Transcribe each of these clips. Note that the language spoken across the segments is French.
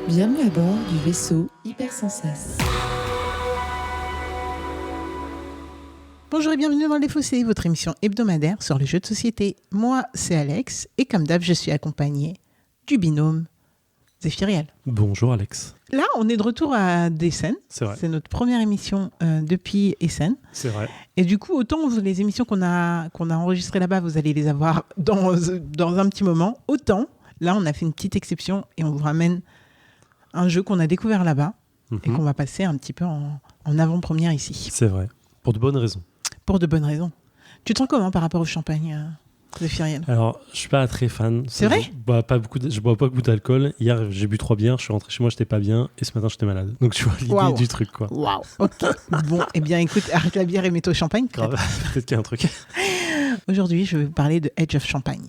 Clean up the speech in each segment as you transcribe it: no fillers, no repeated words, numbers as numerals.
Bienvenue à bord du vaisseau Hypersensas. Bonjour et bienvenue dans Les Fossés, votre émission hebdomadaire sur les jeux de société. Moi, c'est Alex et comme d'hab, je suis accompagné du binôme Zéphiriel. Bonjour Alex. Là, on est de retour à Essen. C'est vrai. C'est notre première émission depuis Essen. C'est vrai. Et du coup, autant les émissions qu'on a enregistrées là-bas, vous allez les avoir dans un petit moment. Autant, là, on a fait une petite exception et on vous ramène un jeu qu'on a découvert là-bas et qu'on va passer un petit peu en avant-première ici. C'est vrai. Pour de bonnes raisons. Pour de bonnes raisons. Tu te sens comment par rapport au champagne, Zéphiriel ? Alors, je suis pas très fan. C'est vrai ? Je bois pas beaucoup d'alcool. Hier, j'ai bu 3 bières. Je suis rentré chez moi, j'étais pas bien. Et ce matin, j'étais malade. Donc, tu vois l'idée du truc, quoi. Waouh. Ok. Bon, eh bien, écoute, arrête la bière et mets-toi au champagne. Grave. Peut-être qu'il y a un truc. Aujourd'hui, je vais vous parler de Age of Champagne.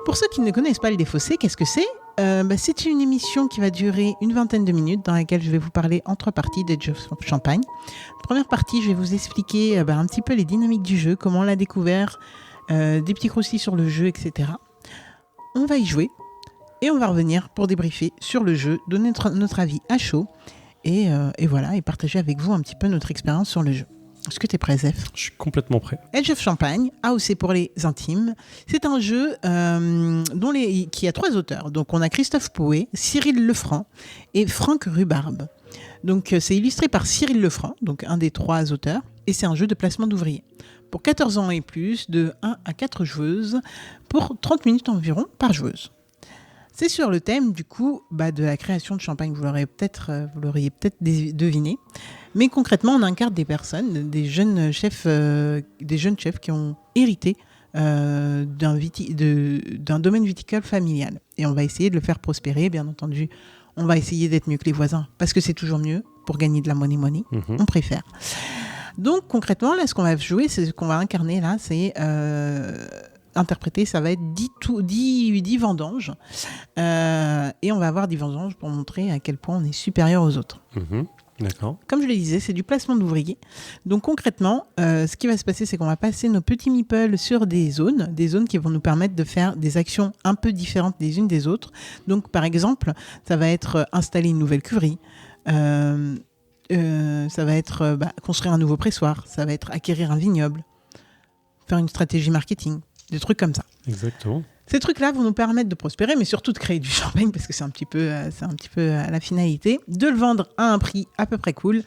Pour ceux qui ne connaissent pas Les Fossés, qu'est-ce que c'est ? C'est une émission qui va durer une vingtaine de minutes dans laquelle je vais vous parler en 3 parties d'Age of Champagne. Première partie, je vais vous expliquer un petit peu les dynamiques du jeu, comment on l'a découvert, des petits croustilles sur le jeu, etc. On va y jouer et on va revenir pour débriefer sur le jeu, donner notre avis à chaud et voilà, et partager avec vous un petit peu notre expérience sur le jeu. Est-ce que tu es prêt, Zef ? Je suis complètement prêt. Age of Champagne, AOC pour les intimes, c'est un jeu qui a 3 auteurs. Donc on a Christophe Pouet, Cyril Lefranc et Franck Rubarbe. Donc c'est illustré par Cyril Lefranc, donc un des 3 auteurs, et c'est un jeu de placement d'ouvriers. Pour 14 ans et plus, de 1 à 4 joueuses, pour 30 minutes environ par joueuse. C'est sur le thème, du coup, de la création de champagne. Vous l'auriez peut-être deviné. Mais concrètement, on incarne des personnes, des jeunes chefs qui ont hérité d'un domaine viticole familial. Et on va essayer de le faire prospérer, bien entendu. On va essayer d'être mieux que les voisins, parce que c'est toujours mieux pour gagner de la money. On préfère. Donc, concrètement, là, ce qu'on va jouer, c'est ce qu'on va incarner, là, c'est... interprété, ça va être 10 vendanges. Et on va avoir 10 vendanges pour montrer à quel point on est supérieur aux autres. D'accord. Comme je le disais, c'est du placement d'ouvriers. Donc concrètement, ce qui va se passer, c'est qu'on va passer nos petits meeples sur des zones qui vont nous permettre de faire des actions un peu différentes les unes des autres. Donc par exemple, ça va être installer une nouvelle cuverie, ça va être construire un nouveau pressoir, ça va être acquérir un vignoble, faire une stratégie marketing, des trucs comme ça. Exactement. Ces trucs-là vont nous permettre de prospérer, mais surtout de créer du champagne, parce que c'est un petit peu la finalité, de le vendre à un prix à peu près cool,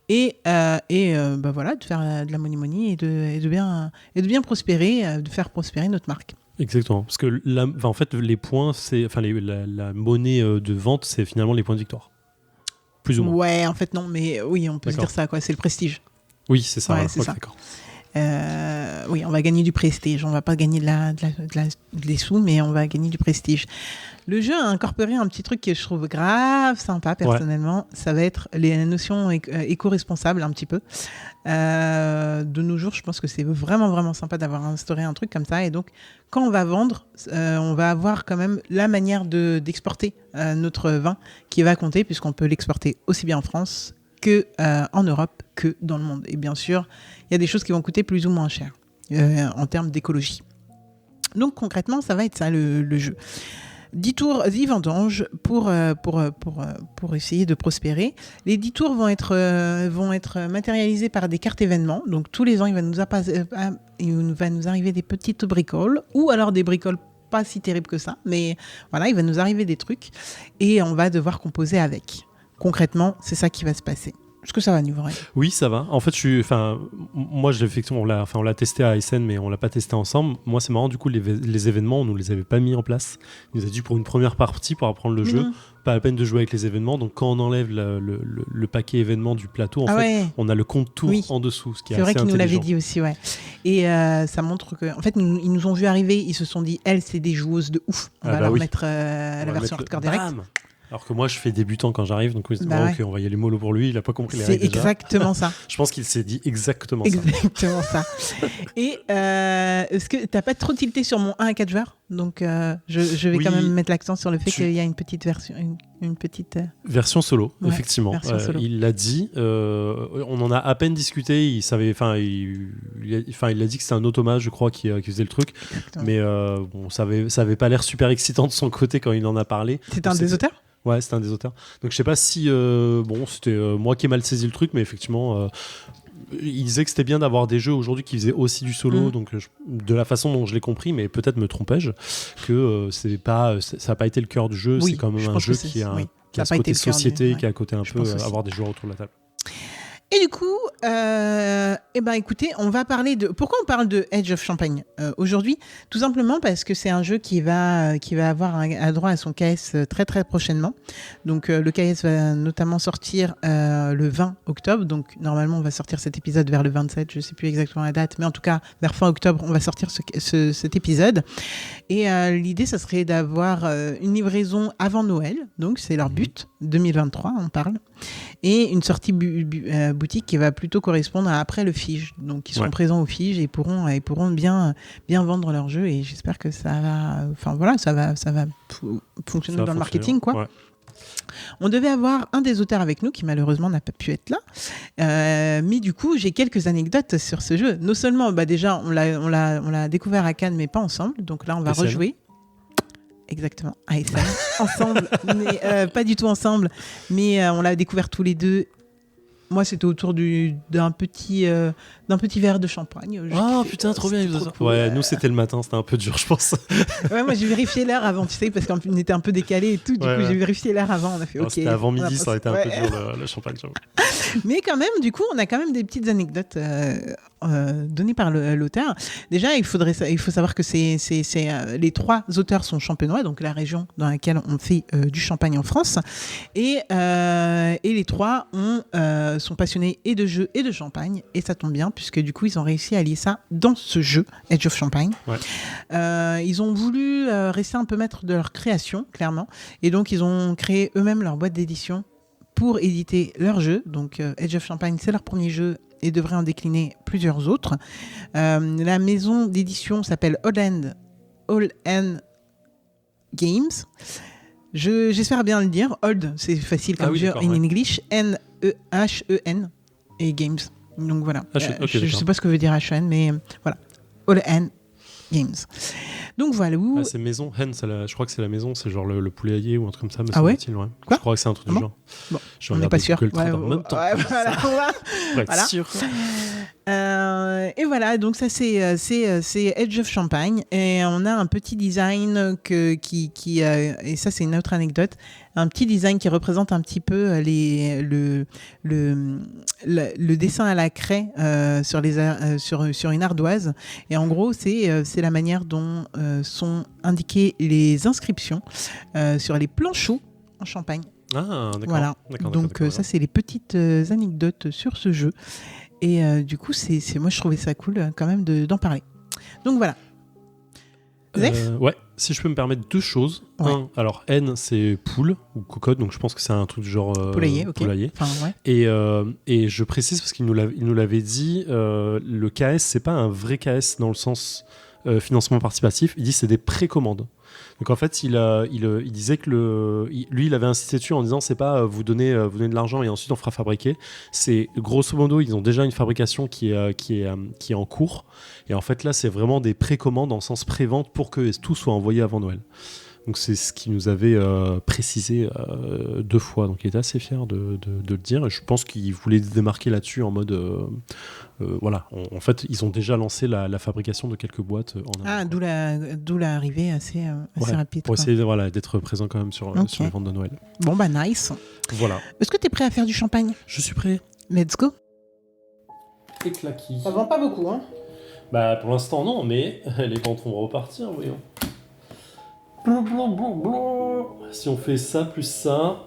et voilà, de faire de la money et de bien prospérer, de faire prospérer notre marque. Exactement. Parce que en fait, les points, la monnaie de vente, c'est finalement les points de victoire. Plus ou moins. Ouais, en fait, non, mais oui, on peut se dire ça, quoi. C'est le prestige. Oui, c'est ça. Ouais, c'est ça. D'accord. Oui, on va gagner du prestige. On va pas gagner des sous, mais on va gagner du prestige. Le jeu a incorporé un petit truc que je trouve grave sympa, personnellement. Ouais. Ça va être les notions éco-responsables, un petit peu. De nos jours, je pense que c'est vraiment, vraiment sympa d'avoir instauré un truc comme ça. Et donc, quand on va vendre, on va avoir quand même la manière d'exporter notre vin qui va compter, puisqu'on peut l'exporter aussi bien en France qu'en Europe, que dans le monde. Et bien sûr, il y a des choses qui vont coûter plus ou moins cher en termes d'écologie. Donc concrètement, ça va être ça le jeu. 10 vendanges pour essayer de prospérer. Les 10 tours vont être matérialisés par des cartes événements. Donc tous les ans, il va nous arriver des petites bricoles, ou alors des bricoles pas si terribles que ça, mais voilà, il va nous arriver des trucs et on va devoir composer avec. Concrètement, c'est ça qui va se passer. Est-ce que ça va, Nuvray ? Oui, ça va. En fait, moi, effectivement, on l'a testé à Essen, mais on l'a pas testé ensemble. Moi, c'est marrant, du coup, les événements, on nous les avait pas mis en place. Il nous a dit pour une première partie, pour apprendre le jeu, pas la peine de jouer avec les événements. Donc, quand on enlève le paquet événements du plateau, on a le compte tour en dessous, ce qui est assez intelligent. C'est vrai qu'ils nous l'avaient dit aussi, ouais. Et ça montre que, en fait, ils nous ont vu arriver, ils se sont dit, elles, c'est des joueuses de ouf. On va leur mettre la version hardcore direct. Alors que moi, je fais débutant quand j'arrive, donc ok, on va y aller mollo pour lui, il a pas compris les règles. C'est exactement ça. Je pense qu'il s'est dit exactement ça. Et est-ce que t'as pas trop tilté sur mon 1 à 4 joueurs ? Donc je vais quand même mettre l'accent sur le fait qu'il y a une petite version, une petite... Version solo, Ouais, effectivement. version solo. Il l'a dit. On en a à peine discuté. Il savait, il a dit que c'était un automate, je crois, qui faisait le truc. Exactement. Mais bon, ça avait pas l'air super excitant de son côté quand il en a parlé. C'est un des auteurs ? Ouais, c'était un des auteurs. Donc je sais pas si c'était moi qui ai mal saisi le truc, mais effectivement, il disait que c'était bien d'avoir des jeux aujourd'hui qui faisaient aussi du solo. Donc de la façon dont je l'ai compris, mais peut-être me trompais-je, que ça n'a pas été le cœur du jeu. Oui, c'est quand même je un pense jeu que qui a, oui. qui a Ça ce a pas côté été le cœur société, du- qui a un côté un je peu pense aussi. avoir des joueurs autour de la table. Et du coup, écoutez, on va parler de... Pourquoi on parle de Age of Champagne aujourd'hui ? Tout simplement parce que c'est un jeu qui va avoir un droit à son KS très très prochainement. Donc le KS va notamment sortir le 20 octobre. Donc normalement, on va sortir cet épisode vers le 27. Je ne sais plus exactement la date, mais en tout cas, vers fin octobre, on va sortir cet épisode. Et l'idée, ça serait d'avoir une livraison avant Noël. Donc c'est leur but. 2023, on parle. Et une sortie boutique qui va plutôt correspondre à après le Fige. Donc ils seront présents au Fige et pourront bien vendre leur jeu, et j'espère que ça va fonctionner dans le marketing, quoi. Ouais. On devait avoir un des auteurs avec nous qui malheureusement n'a pas pu être là, mais du coup j'ai quelques anecdotes sur ce jeu. Non seulement déjà on l'a découvert à Cannes, mais pas ensemble, donc là on va ASN. rejouer. Exactement, ASN, ensemble, mais pas du tout ensemble, mais on l'a découvert tous les deux. Moi, c'était autour d'un petit verre de champagne. Oh putain, trop bien. Cool. Ouais, nous c'était le matin, c'était un peu dur, je pense. Ouais, moi j'ai vérifié l'heure avant, tu sais, parce qu'on était un peu décalé et tout. Du coup, j'ai vérifié l'heure avant. On a fait Alors, OK. c'était avant on a midi, ça aurait été un ouais. peu dur le champagne. J'avoue. Mais quand même, du coup, on a quand même des petites anecdotes données par l'auteur. Déjà, il faut savoir que les trois auteurs sont champenois, donc la région dans laquelle on fait du champagne en France. Et les trois sont passionnés et de jeux et de champagne. Et ça tombe bien, puisque du coup, ils ont réussi à lier ça dans ce jeu, Age of Champagne. Ouais. Ils ont voulu rester un peu maîtres de leur création, clairement. Et donc, ils ont créé eux-mêmes leur boîte d'édition pour éditer leur jeu. Donc Age of Champagne, c'est leur premier jeu et devrait en décliner plusieurs autres. La maison d'édition s'appelle All End Games. J'espère bien le dire. Old, c'est facile comme jeu in English. N-E-H-E-N et Games. Donc voilà. Je ne sais pas ce que veut dire H-E-N, mais voilà. All End Games. Donc voilà. C'est maison. Hen, je crois que c'est la maison, c'est genre le poulailler ou un truc comme ça. Me semble-t-il, ouais. Quoi ? Je crois que c'est un truc du genre. Bon, on n'est pas sûr. En même temps. Voilà. Sûr. Et voilà, donc ça c'est Age of Champagne, et on a un petit design et ça c'est une autre anecdote, un petit design qui représente un petit peu le dessin à la craie sur une ardoise, et en gros c'est la manière dont sont indiquées les inscriptions sur les planchots en Champagne. Ah, d'accord. Voilà. Donc ça c'est les petites anecdotes sur ce jeu. Et du coup, moi, je trouvais ça cool quand même d'en parler. Donc voilà. Ouais, si je peux me permettre deux choses. Ouais. Alors N, c'est poule ou cocotte, donc je pense que c'est un truc du genre poulailler. Okay. Poulailler. Enfin, ouais. Et je précise parce qu'il nous l'avait dit, le KS, c'est pas un vrai KS dans le sens financement participatif. Il dit c'est des précommandes. Donc en fait, il disait que lui, il avait insisté dessus en disant c'est pas vous donnez de l'argent et ensuite on fera fabriquer. C'est grosso modo, ils ont déjà une fabrication qui est en cours. Et en fait là, c'est vraiment des précommandes en sens pré-vente pour que tout soit envoyé avant Noël. Donc c'est ce qu'il nous avait précisé 2 fois. Donc il était assez fier de le dire. Et je pense qu'il voulait se démarquer là-dessus en mode voilà. En fait, ils ont déjà lancé la fabrication de quelques boîtes en amont. D'où l'arrivée assez rapide. Pour essayer d'être présent quand même sur les ventes de Noël. Bon bah nice. Voilà. Est-ce que tu es prêt à faire du champagne ? Je suis prêt. Let's go. Et claquis. Ça vend pas beaucoup, hein ? Bah pour l'instant non, mais les ventes vont repartir, voyons. Si on fait ça plus ça,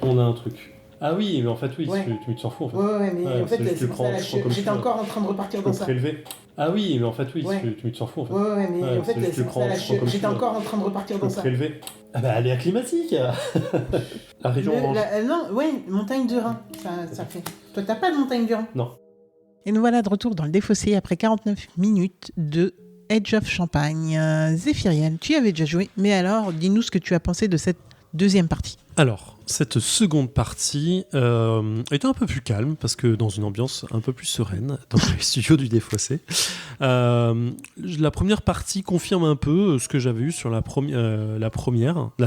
on a un truc. Ah oui, mais en fait, oui, tu t'en fous en fait. Ouais, mais en fait, c'est pour ça, j'étais encore en train de repartir dans ça. Prélever. Ah oui, mais en fait, oui, tu t'en fous en fait. Ouais, mais en fait, c'est pour ça, j'étais encore en train de repartir dans ça. Prélever. Ah bah, aléa climatique. La région orange. Non, ouais, montagne du Rhin, ça fait. Toi, t'as pas de montagne du Rhin ? Non. Et nous voilà de retour dans le défaussé après 49 minutes de Age of Champagne. Zéphiriel, tu y avais déjà joué, mais alors dis-nous ce que tu as pensé de cette deuxième partie. Alors, cette seconde partie était un peu plus calme, parce que dans une ambiance un peu plus sereine, dans les studios du Défaussé. La première partie confirme un peu ce que j'avais eu sur la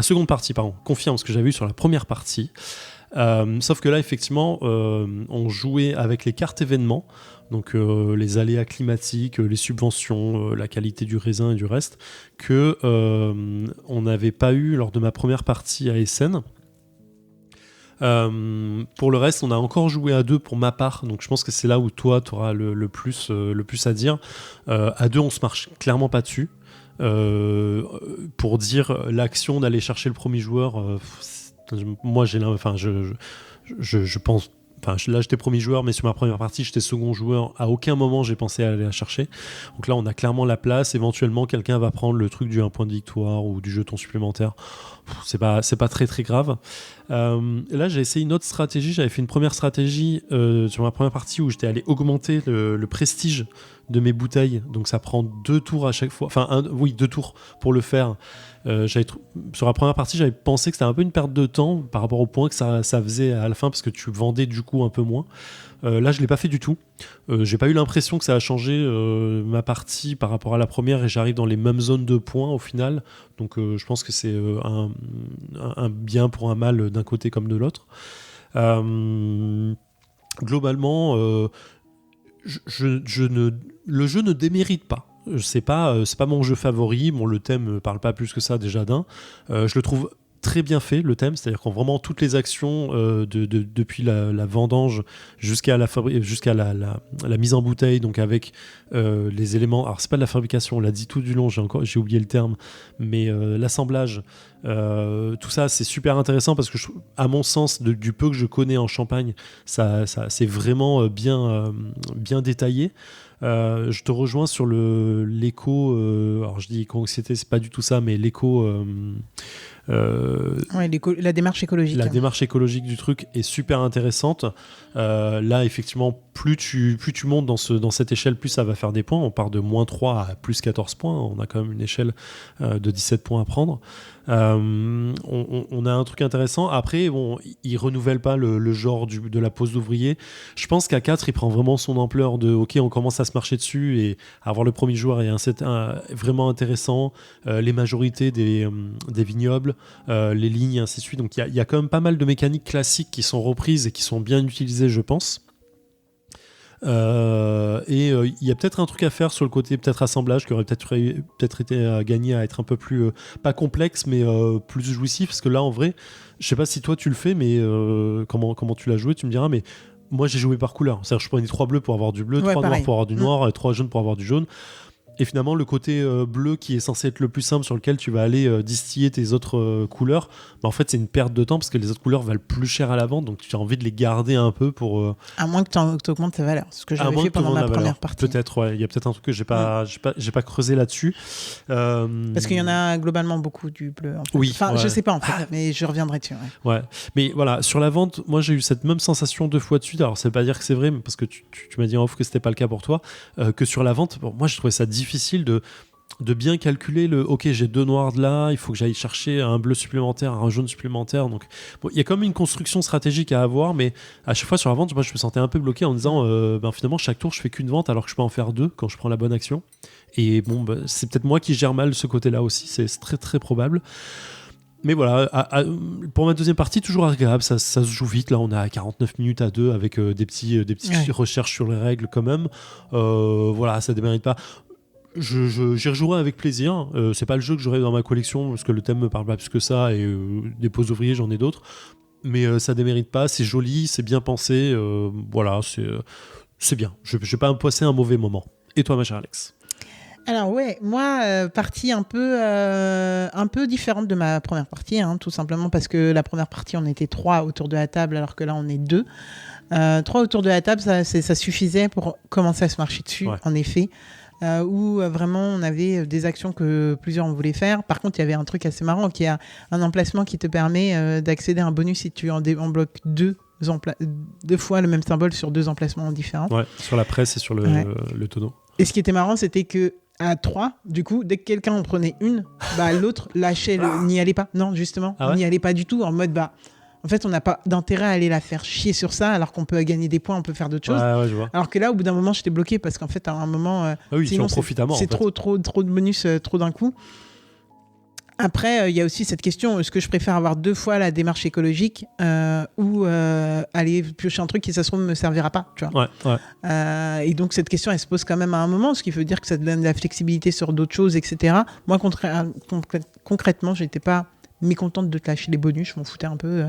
seconde partie, pardon, confirme ce que j'avais eu sur la première partie. Sauf que là, effectivement, on jouait avec les cartes événements, donc les aléas climatiques, les subventions, la qualité du raisin et du reste, que on n'avait pas eu lors de ma première partie à Essen. Pour le reste, on a encore joué à 2 pour ma part, donc je pense que c'est là où toi, tu auras le plus à dire. À 2, on se marche clairement pas dessus. Pour dire l'action d'aller chercher le premier joueur, moi je pense. Là, j'étais premier joueur, mais sur ma première partie, j'étais second joueur. À aucun moment, j'ai pensé à aller la chercher. Donc là, on a clairement la place. Éventuellement, quelqu'un va prendre le truc du 1 point de victoire ou du jeton supplémentaire. C'est pas très, très grave. Là, j'ai essayé une autre stratégie. J'avais fait une première stratégie sur ma première partie où j'étais allé augmenter le prestige de mes bouteilles. Donc, ça prend 2 tours à chaque fois. 2 tours pour le faire. Sur la première partie, j'avais pensé que c'était un peu une perte de temps par rapport au point que ça faisait à la fin, parce que tu vendais du coup un peu moins. Là, je ne l'ai pas fait du tout. J'ai pas eu l'impression que ça a changé ma partie par rapport à la première, et j'arrive dans les mêmes zones de points au final. Donc je pense que c'est un bien pour un mal d'un côté comme de l'autre. Globalement, le jeu ne démérite pas. C'est pas mon jeu favori. Bon, le thème parle pas plus que ça déjà d'un. Je le trouve très bien fait, le thème, c'est-à-dire qu'en vraiment toutes les actions depuis la vendange jusqu'à la mise en bouteille, donc avec les éléments, alors c'est pas de la fabrication, on l'a dit tout du long, j'ai oublié le terme, mais l'assemblage, tout ça c'est super intéressant, parce que à mon sens, du peu que je connais en Champagne, ça c'est vraiment bien détaillé. Je te rejoins sur l'éco, alors je dis éco-anxiété, c'est pas du tout ça, mais l'éco... la démarche écologique. La démarche écologique du truc est super intéressante. Là, effectivement, plus tu montes dans cette échelle, plus ça va faire des points. On part de -3 à plus 14 points. On a quand même une échelle de 17 points à prendre. On a un truc intéressant. Après, bon, il renouvelle pas le genre de la pose d'ouvrier. Je pense qu'à 4, il prend vraiment son ampleur de OK, on commence à se marcher dessus, et avoir le premier joueur est vraiment intéressant. Les majorités des vignobles, les lignes, et ainsi de suite. Donc il y a quand même pas mal de mécaniques classiques qui sont reprises et qui sont bien utilisées, je pense. Et il y a peut-être un truc à faire sur le côté peut-être assemblage, qui aurait peut-être été gagné à être un peu plus pas complexe, mais plus jouissif, parce que là en vrai, je sais pas si toi tu le fais, mais comment tu l'as joué, tu me diras, mais moi j'ai joué par couleur, c'est-à-dire je prenais 3 bleus pour avoir du bleu, 3 noirs pour avoir du noir, et 3 jaunes pour avoir du jaune. Et finalement, le côté bleu, qui est censé être le plus simple, sur lequel tu vas aller distiller tes autres couleurs, en fait, c'est une perte de temps, parce que les autres couleurs valent plus cher à la vente, donc tu as envie de les garder un peu pour... À moins que tu augmentes ta valeur, ce que j'avais fait pendant ma première partie. Peut-être, ouais. Il y a peut-être un truc que j'ai pas creusé là-dessus. Parce qu'il y en a globalement beaucoup du bleu. En fait. Oui. Enfin, je sais pas en fait, mais je reviendrai dessus. Ouais. Mais voilà, sur la vente, moi j'ai eu cette même sensation 2 fois de suite. Alors ça veut pas dire que c'est vrai, mais parce que tu m'as dit en off que c'était pas le cas pour toi, que sur la vente, moi j'ai trouvé ça difficile de bien calculer OK, j'ai 2 noirs de là, il faut que j'aille chercher un bleu supplémentaire, un jaune supplémentaire. Donc bon, il y a quand même une construction stratégique à avoir, mais à chaque fois sur la vente, moi je me sentais un peu bloqué en me disant finalement chaque tour je fais qu'une vente, alors que je peux en faire 2 quand je prends la bonne action. Et bon, c'est peut-être moi qui gère mal ce côté-là aussi, c'est très très probable. Mais voilà, pour ma deuxième partie, toujours agréable, ça se joue vite. Là, on a 49 minutes à 2 avec des petites recherches sur les règles quand même. Voilà, ça démérite pas. J'y rejouerai avec plaisir. C'est pas le jeu que j'aurai dans ma collection, parce que le thème me parle pas plus que ça, et des poses ouvriers, j'en ai d'autres. Mais ça démérite pas, c'est joli, c'est bien pensé. Voilà, c'est bien. Je vais pas me passer un mauvais moment. Et toi, ma chère Alex ? Alors ouais, moi, partie un peu différente de ma première partie, tout simplement parce que la première partie, on était 3 autour de la table, alors que là, on est 2. 3 autour de la table, ça suffisait pour commencer à se marcher dessus, en effet. Où vraiment on avait des actions que plusieurs voulaient faire. Par contre, il y avait un truc assez marrant, qui est un emplacement qui te permet d'accéder à un bonus si tu en bloques 2 fois le même symbole sur 2 emplacements différents. Ouais, sur la presse et sur le tonneau. Et ce qui était marrant, c'était que à 3, du coup, dès que quelqu'un en prenait une, l'autre lâchait, n'y allait pas. Non, justement, Ah ouais n'y allait pas du tout, en mode, en fait, on n'a pas d'intérêt à aller la faire chier sur ça, alors qu'on peut gagner des points, on peut faire d'autres choses. Ouais, je vois. Alors que là, au bout d'un moment, j'étais bloqué parce qu'en fait, à un moment, sinon, tu en profites à mort. C'est trop de bonus, trop d'un coup. Après, il y a aussi cette question, est-ce que je préfère avoir 2 fois la démarche écologique ou aller piocher un truc qui, ça se trouve, ne me servira pas, tu vois. Ouais. Et donc, cette question, elle se pose quand même à un moment, ce qui veut dire que ça te donne de la flexibilité sur d'autres choses, etc. Moi, concrètement, je n'étais pas mécontente de te lâcher les bonus, je m'en foutais un peu.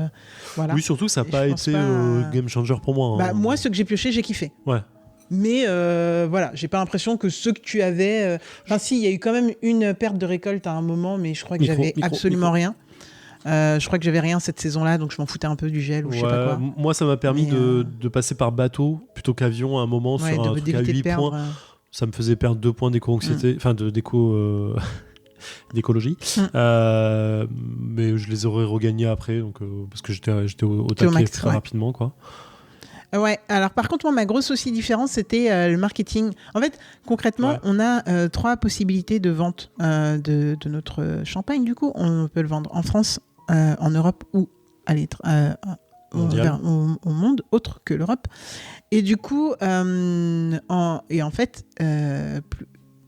Voilà. Oui, surtout, ça n'a pas été game changer pour moi. Hein. Moi, ceux que j'ai piochés, j'ai kiffé. Ouais. Mais voilà, j'ai pas l'impression que ceux que tu avais. Enfin, si, il y a eu quand même une perte de récolte à un moment, mais je crois que j'avais absolument rien. Je crois que j'avais rien cette saison-là, donc je m'en foutais un peu du gel ou je sais pas quoi. Moi, ça m'a permis de passer par bateau plutôt qu'avion à un moment sur un truc à 8 points. Ça me faisait perdre 2 points d'éco-anxiété, enfin d'écologie. Mais je les aurais regagnés après, donc, parce que j'étais au taquet très rapidement, quoi. Ouais, alors par contre, moi, ma grosse aussi différence, c'était le marketing. En fait, concrètement, on a 3 possibilités de vente de notre champagne. Du coup, on peut le vendre en France, en Europe ou au monde, autre que l'Europe. Et du coup, en fait,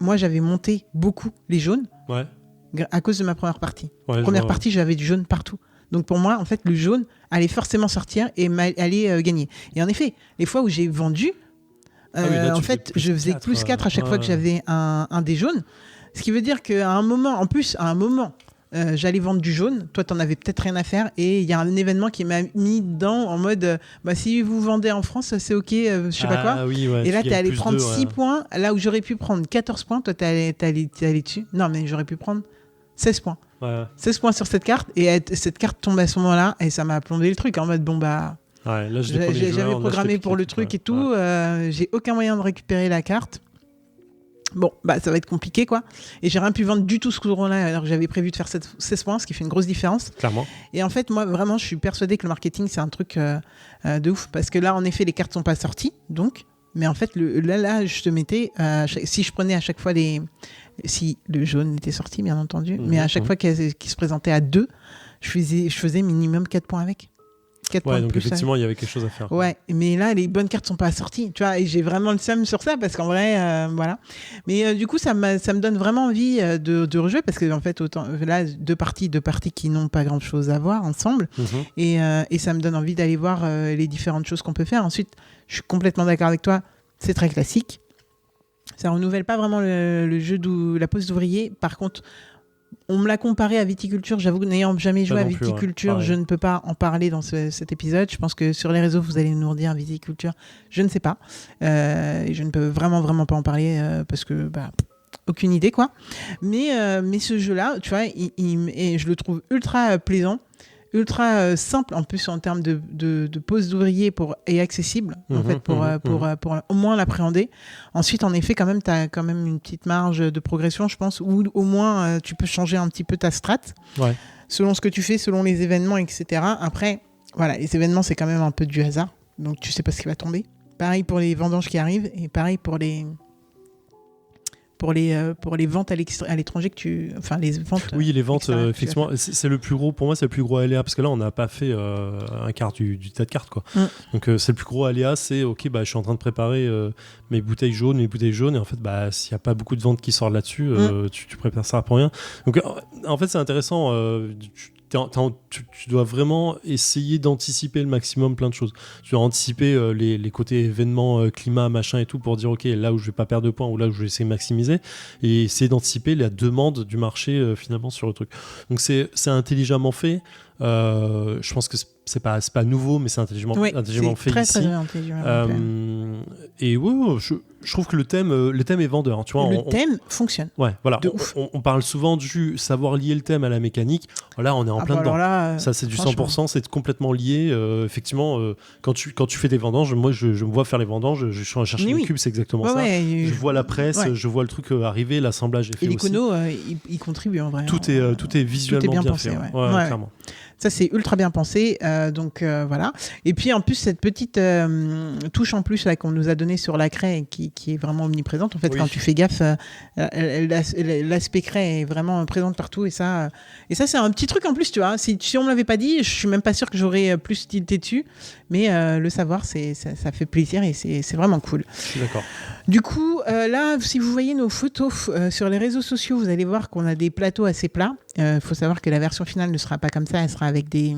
moi, j'avais monté beaucoup les jaunes à cause de ma première partie. Première partie, j'avais du jaune partout. Donc pour moi, en fait, le jaune allait forcément sortir et allait gagner. Et en effet, les fois où j'ai vendu, en fait, je faisais plus 4 à chaque fois que j'avais un des jaunes. Ce qui veut dire qu'à un moment, j'allais vendre du jaune. Toi, t'en avais peut-être rien à faire. Et il y a un événement qui m'a mis dedans en mode, si vous vendez en France, c'est OK, je sais pas quoi. Et là, t'es allé prendre 6 points. Là où j'aurais pu prendre 14 points, toi, t'es allé dessus. Non, mais j'aurais pu prendre 16 points. 16 points sur cette carte, et cette carte tombe à ce moment-là, et ça m'a plombé le truc en mode j'avais programmé pour le truc et tout, j'ai aucun moyen de récupérer la carte. Bon, ça va être compliqué, quoi. Et j'ai rien pu vendre du tout ce jour-là, alors que j'avais prévu de faire 16 points, ce qui fait une grosse différence. Clairement. Et en fait, moi, vraiment, je suis persuadée que le marketing, c'est un truc de ouf, parce que là, en effet, les cartes sont pas sorties, donc. Mais en fait, là, je te mettais, si je prenais à chaque fois si le jaune était sorti, bien entendu, mais à chaque fois qu'il se présentait à 2, je faisais minimum 4 points avec. 4 points donc plus effectivement, il y avait quelque chose à faire. Ouais, mais là, les bonnes cartes sont pas sorties, tu vois, et j'ai vraiment le seum sur ça, parce qu'en vrai, voilà. Mais du coup, ça me donne vraiment envie de rejouer, parce que en fait, autant là, deux parties qui n'ont pas grand-chose à voir ensemble, et ça me donne envie d'aller voir les différentes choses qu'on peut faire. Ensuite, je suis complètement d'accord avec toi, c'est très classique. Ça renouvelle pas vraiment le jeu la pose d'ouvrier. Par contre, on me l'a comparé à viticulture. J'avoue que n'ayant jamais joué à viticulture, je ne peux pas en parler dans cet épisode. Je pense que sur les réseaux, vous allez nous redire viticulture. Je ne sais pas. Je ne peux vraiment pas en parler parce que aucune idée, quoi. Mais ce jeu-là, tu vois, je le trouve ultra plaisant. Ultra simple en plus en termes de pose d'ouvrier et accessible en fait pour au moins l'appréhender. Ensuite, en effet, quand même, tu as quand même une petite marge de progression, je pense, où au moins tu peux changer un petit peu ta strat selon ce que tu fais, selon les événements, etc. Après, voilà, les événements, c'est quand même un peu du hasard, donc tu sais pas ce qui va tomber. Pareil pour les vendanges qui arrivent et pareil pour les ventes à l'étranger les ventes. Oui, les ventes, effectivement, c'est le plus gros, pour moi, c'est le plus gros aléa, parce que là, on n'a pas fait un quart du tas de cartes, quoi. Donc, c'est le plus gros aléa, c'est, OK, je suis en train de préparer mes bouteilles jaunes, et en fait, s'il n'y a pas beaucoup de ventes qui sortent là-dessus, tu prépares ça pour rien. Donc, en fait, c'est intéressant, tu dois vraiment essayer d'anticiper le maximum plein de choses. Tu dois anticiper les côtés événements, climat, machin et tout, pour dire OK, là où je vais pas perdre de points ou là où je vais essayer de maximiser, et essayer d'anticiper la demande du marché finalement sur le truc. Donc c'est intelligemment fait. Je pense que c'est pas nouveau, mais c'est intelligemment fait très, ici. très intelligemment et je trouve que le thème est vendeur. Tu vois, le thème fonctionne. Ouais, voilà. On parle souvent du savoir lier le thème à la mécanique. Là, on est en plein dedans. Là, ça, c'est du 100%, c'est complètement lié. Effectivement, quand tu fais des vendanges, moi, je me vois faire les vendanges. Je suis en chercher les cubes, c'est exactement ça. Je vois la presse, je vois le truc arriver, l'assemblage est fait aussi. Et l'icono, il contribue en vrai. Tout est visuellement tout est bien bien pensé, fait. Ouais. Clairement. Ça, c'est ultra bien pensé. Donc, voilà. Et puis, en plus, cette petite touche en plus là, qu'on nous a donnée sur la craie qui est vraiment omniprésente. En fait, quand tu fais gaffe, l'aspect craie est vraiment présente partout. Et ça, c'est un petit truc en plus, tu vois. Si on me l'avait pas dit, je suis même pas sûre que j'aurais plus tilté dessus. Mais le savoir, ça fait plaisir et c'est vraiment cool. Je suis d'accord. Du coup, là, si vous voyez nos photos sur les réseaux sociaux, vous allez voir qu'on a des plateaux assez plats. Faut savoir que la version finale ne sera pas comme ça, elle sera avec des...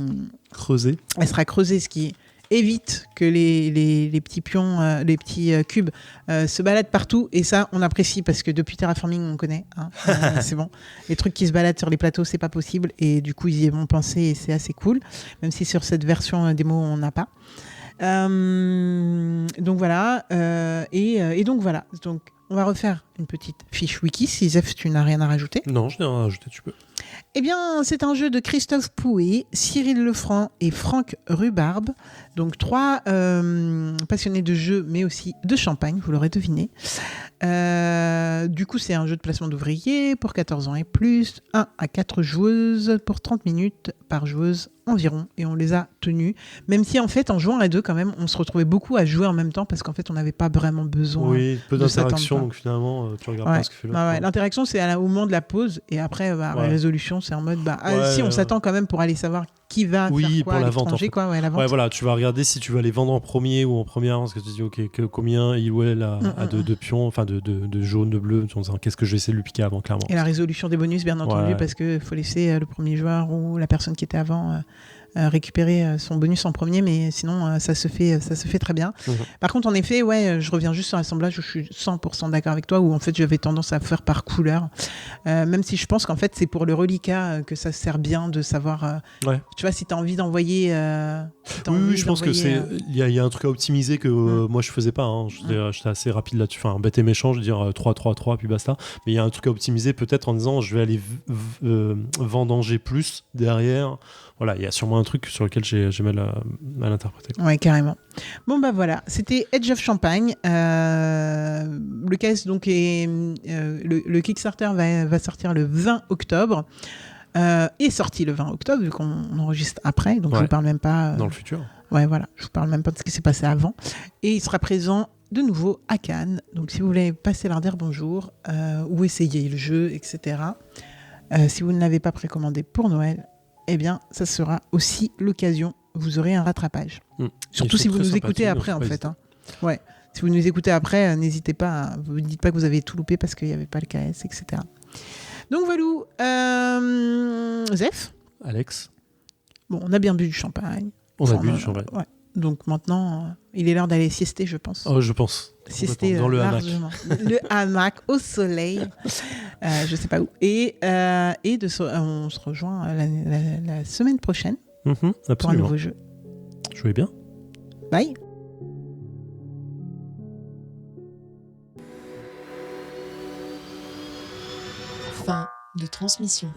Creusé. Elle sera creusée, ce qui évite que les petits pions, les petits cubes se baladent partout. Et ça, on apprécie parce que depuis Terraforming, on connaît. Hein. C'est bon. Les trucs qui se baladent sur les plateaux, c'est pas possible. Et du coup, ils y vont penser et c'est assez cool. Même si sur cette version démo, on n'a pas. Donc voilà. Et donc voilà. Donc, on va refaire une petite fiche wiki. Si Zef, tu n'as rien à rajouter. Non, je n'ai rien à rajouter, tu peux. Eh bien, c'est un jeu de Christophe Pouet, Cyril Lefranc et Franck Rubarbe. Donc, 3 passionnés de jeu, mais aussi de champagne, vous l'aurez deviné. Du coup, c'est un jeu de placement d'ouvriers pour 14 ans et plus. 1 à 4 joueuses pour 30 minutes par joueuse environ. Et on les a tenues. Même si, en fait, en jouant à 2, quand même, on se retrouvait beaucoup à jouer en même temps parce qu'en fait, on n'avait pas vraiment besoin. Oui, peu de d'interaction, donc finalement, tu regardes pas ce que fait l'autre. Ouais. L'interaction, c'est au moment de la pause. Et après, la résolution, c'est en mode, si on s'attend quand même pour aller savoir qui va faire quoi pour à la vente, en fait. quoi, la vente. Ouais, voilà, tu vas regarder si tu vas les vendre en premier ou en première, parce que tu te dis, ok, combien il ou elle a de pions, enfin de jaune, de bleu, en disant, qu'est-ce que je vais essayer de lui piquer avant, clairement. Et la résolution des bonus, bien entendu, parce qu'il faut laisser le premier joueur ou la personne qui était avant récupérer son bonus en premier, mais sinon ça se fait très bien. Par contre, en effet, je reviens juste sur l'assemblage où je suis 100% d'accord avec toi, où en fait j'avais tendance à faire par couleur, même si je pense qu'en fait c'est pour le reliquat que ça sert bien de savoir, tu vois, si tu as envie d'envoyer... oui, je pense que il y a un truc à optimiser que moi je faisais pas, hein. J'étais assez rapide là-dessus, enfin bête et méchant, je veux dire 3, 3, 3, puis basta, mais il y a un truc à optimiser peut-être en disant je vais aller vendanger plus derrière. Voilà, il y a sûrement un truc sur lequel j'ai mal interprété. Ouais, carrément. Bon, voilà, c'était Edge of Champagne. Le caisse, donc, le Kickstarter va sortir le 20 octobre. Est sorti le 20 octobre, vu qu'on enregistre après, donc je ne vous parle même pas... dans le futur. Ouais, voilà, je ne vous parle même pas de ce qui s'est passé avant. Et il sera présent de nouveau à Cannes. Donc, si vous voulez passer leur dire bonjour, ou essayer le jeu, etc., si vous ne l'avez pas précommandé pour Noël, eh bien, ça sera aussi l'occasion. Vous aurez un rattrapage. Surtout si vous nous écoutez après, en fait. Hein. Ouais. Si vous nous écoutez après, n'hésitez pas. Vous ne dites pas que vous avez tout loupé parce qu'il n'y avait pas le KS, etc. Donc, voilà. Zef ? Alex ? Bon, on a bien bu du champagne. On a bu du champagne. Ouais. Donc, maintenant, il est l'heure d'aller siester, je pense. Oh, je pense. Siester dans le largement. Le hamac, au soleil. Je sais pas où. Et on se rejoint la semaine prochaine pour un nouveau jeu. Jouez bien. Bye. Fin de transmission.